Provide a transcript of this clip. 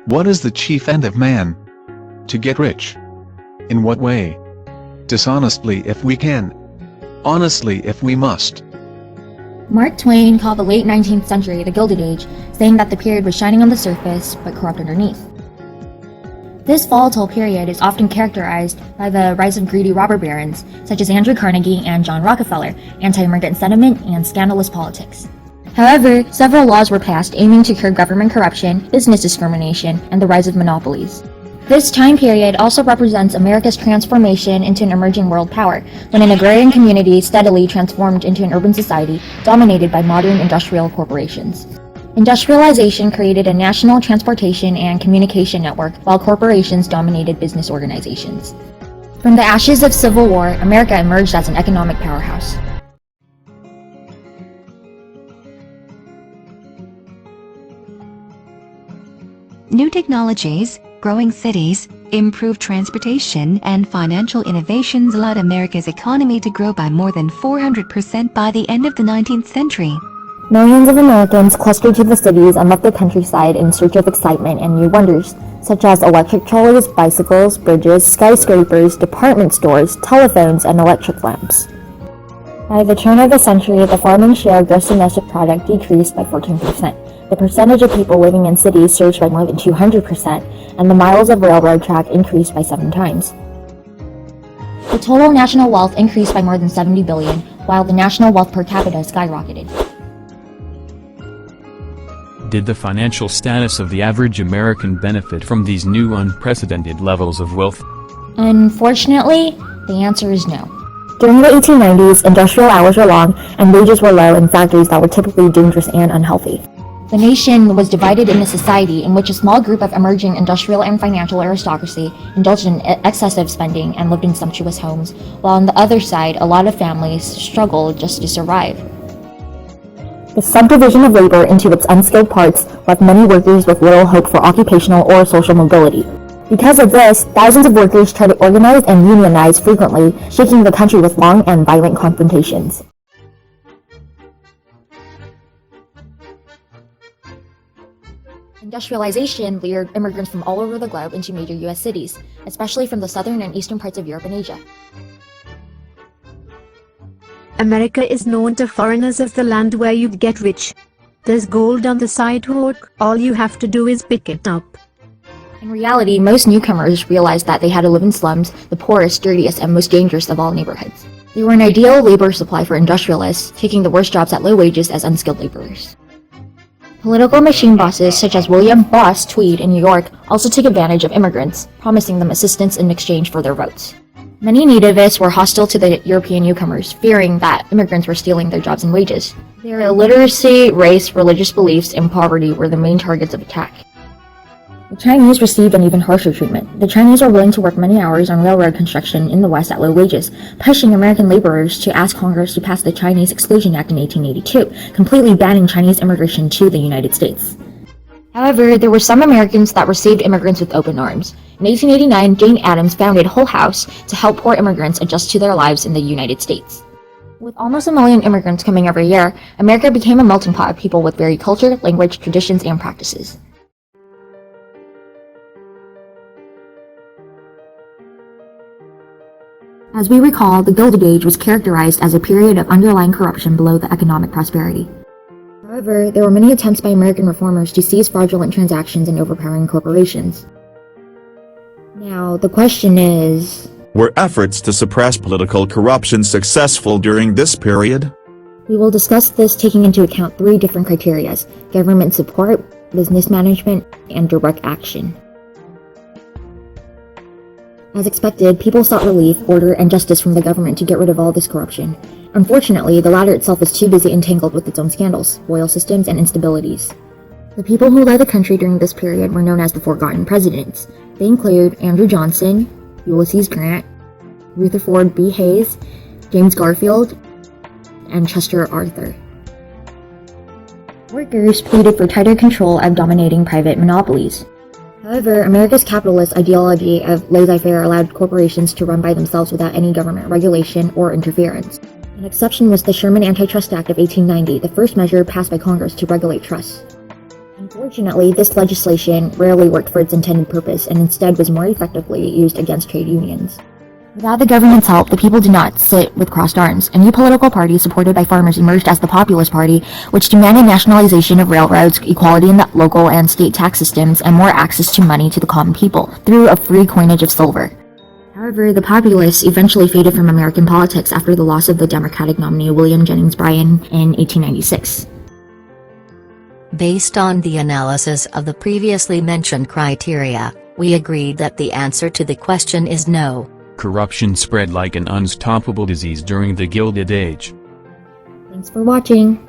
What is the chief end of man? To get rich. In what way? Dishonestly if we can. Honestly if we must. Mark Twain called the late 19th century the Gilded Age, saying that the period was shining on the surface but corrupt underneath. This volatile period is often characterized by the rise of greedy robber barons, such as Andrew Carnegie and John Rockefeller, anti-immigrant sentiment, and scandalous politics. However, several laws were passed aiming to curb government corruption, business discrimination, and the rise of monopolies. This time period also represents America's transformation into an emerging world power, when an agrarian community steadily transformed into an urban society dominated by modern industrial corporations. Industrialization created a national transportation and communication network, while corporations dominated business organizations. From the ashes of civil war, America emerged as an economic powerhouse. New technologies, growing cities, improved transportation, and financial innovations allowed America's economy to grow by more than 400% by the end of the 19th century. Millions of Americans clustered to the cities and left the countryside in search of excitement and new wonders, such as electric trolleys, bicycles, bridges, skyscrapers, department stores, telephones, and electric lamps. By the turn of the century, the farming share of gross domestic product decreased by 14%. The percentage of people living in cities surged by more than 200%, and the miles of railroad track increased by 7 times. The total national wealth increased by more than $70 billion, while the national wealth per capita skyrocketed. Did the financial status of the average American benefit from these new unprecedented levels of wealth? Unfortunately, the answer is no. During the 1890s, industrial hours were long, and wages were low in factories that were typically dangerous and unhealthy. The nation was divided in a society in which a small group of emerging industrial and financial aristocracy indulged in excessive spending and lived in sumptuous homes, while on the other side, a lot of families struggled just to survive. The subdivision of labor into its unskilled parts left many workers with little hope for occupational or social mobility. Because of this, thousands of workers tried to organize and unionize frequently, shaking the country with long and violent confrontations. Industrialization lured immigrants from all over the globe into major U.S. cities, especially from the southern and eastern parts of Europe and Asia. America is known to foreigners as the land where you get rich. There's gold on the sidewalk, all you have to do is pick it up. In reality, most newcomers realized that they had to live in slums, the poorest, dirtiest, and most dangerous of all neighborhoods. They were an ideal labor supply for industrialists, taking the worst jobs at low wages as unskilled laborers. Political machine bosses such as William Boss Tweed in New York also took advantage of immigrants, promising them assistance in exchange for their votes. Many nativists were hostile to the European newcomers, fearing that immigrants were stealing their jobs and wages. Their illiteracy, race, religious beliefs, and poverty were the main targets of attack. The Chinese received an even harsher treatment. The Chinese were willing to work many hours on railroad construction in the West at low wages, pushing American laborers to ask Congress to pass the Chinese Exclusion Act in 1882, completely banning Chinese immigration to the United States. However, there were some Americans that received immigrants with open arms. In 1889, Jane Addams founded Hull House to help poor immigrants adjust to their lives in the United States. With almost 1 million immigrants coming every year, America became a melting pot of people with varied culture, language, traditions, and practices. As we recall, the Gilded Age was characterized as a period of underlying corruption below the economic prosperity. However, there were many attempts by American reformers to seize fraudulent transactions and overpowering corporations. Now, the question is, were efforts to suppress political corruption successful during this period? We will discuss this taking into account 3 different criteria: government support, business management, and direct action. As expected, people sought relief, order, and justice from the government to get rid of all this corruption. Unfortunately, the latter itself is too busy entangled with its own scandals, royal systems, and instabilities. The people who led the country during this period were known as the Forgotten Presidents. They include Andrew Johnson, Ulysses Grant, Rutherford B. Hayes, James Garfield, and Chester Arthur. Workers pleaded for tighter control of dominating private monopolies. However, America's capitalist ideology of laissez-faire allowed corporations to run by themselves without any government regulation or interference. An exception was the Sherman Antitrust Act of 1890, the first measure passed by Congress to regulate trusts. Unfortunately, Unfortunately, this legislation rarely worked for its intended purpose and instead was more effectively used against trade unions. Without the government's help, the people did not sit with crossed arms. A new political party supported by farmers emerged as the Populist Party, which demanded nationalization of railroads, equality in the local and state tax systems, and more access to money to the common people, through a free coinage of silver. However, the Populists eventually faded from American politics after the loss of the Democratic nominee William Jennings Bryan in 1896. Based on the analysis of the previously mentioned criteria, we agreed that the answer to the question is no. Corruption spread like an unstoppable disease during the Gilded Age. Thanks for watching.